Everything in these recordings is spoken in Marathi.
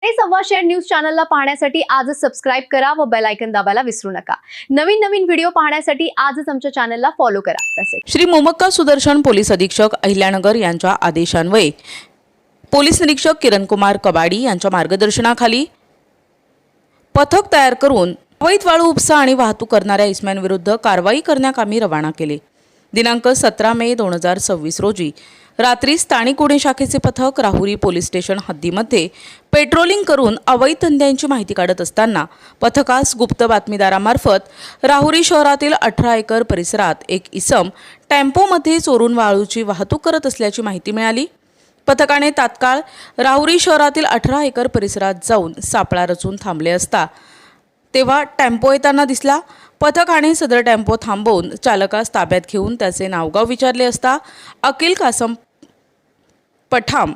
हे सव्वाशेर न्यूज चॅनलला पाहण्यासाठी आजच सबस्क्राइब करा व बेल आयकॉन दाबायला विसरू नका। नवीन व्हिडिओ पाहण्यासाठी आजच आमच्या चॅनलला फॉलो करा। तसेच श्री मोमक्का सुदर्शन पोलीस अधीक्षक अहिल्यानगर यांच्या आदेशान्वये पोलीस निरीक्षक किरण कुमार कबाडी यांच्या मार्गदर्शनाखाली पथक तयार करून अवैध वाळू उपसा आणि वाहतूक करणाऱ्या इसम्यांविरुद्ध कारवाई करण्याकामी रवाना केले। दिनांक 17 मे 2026 रोजी रात्री स्थानिक गुन्हे शाखेचे पथक राहुरी पोलीस स्टेशन हद्दीमध्ये पेट्रोलिंग करून अवैध धंद्यांची माहिती काढत असताना पथकास गुप्त बातमीदारामार्फत राहुरी शहरातील 18 एकर परिसरात एक इसम टेम्पोमध्ये चोरून वाळूची वाहतूक करत असल्याची माहिती मिळाली। पथकाने तात्काळ राहुरी शहरातील 18 एकर परिसरात जाऊन सापळा रचून थांबले असता तेव्हा टेम्पो येताना दिसला। पथकाने सदर टेम्पो थांबवून चालकास ताब्यात घेऊन त्याचे नावगाव विचारले असता अकील कासम पठाम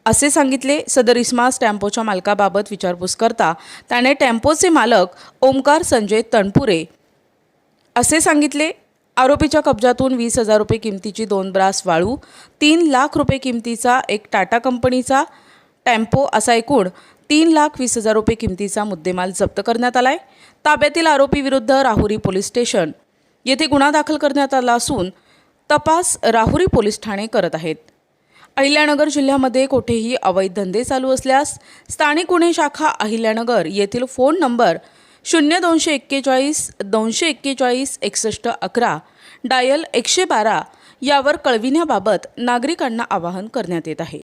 असे सांगितले। सदर इसमास टेम्पोच्या मालकाबाबत विचारपूस करता त्याने टेम्पोचे मालक ओमकार संजय तणपुरे असे सांगितले। आरोपीच्या कब्जातून 20,000 रुपये किमतीची 2 ब्रास वाळू, 3 लाख रुपये किमतीचा एक टाटा कंपनीचा टेम्पो असा एकूण 3,20,000 रुपये किमतीचा मुद्देमाल जप्त करण्यात आलाय। ताब्यातील आरोपी विरुद्ध राहुरी पोलीस स्टेशन येथे गुन्हा दाखल करण्यात आला असून तपास राहुरी पोलीस ठाणे करत आहेत। अहिल्यानगर जिल्ह्यामध्ये कोठेही अवैध धंदे चालू असल्यास स्थानिक गुन्हे शाखा अहिल्यानगर येथील फोन नंबर 0241 241 61 11 डायल 112 यावर कळविण्याबाबत नागरिकांना आवाहन करण्यात येत आहे।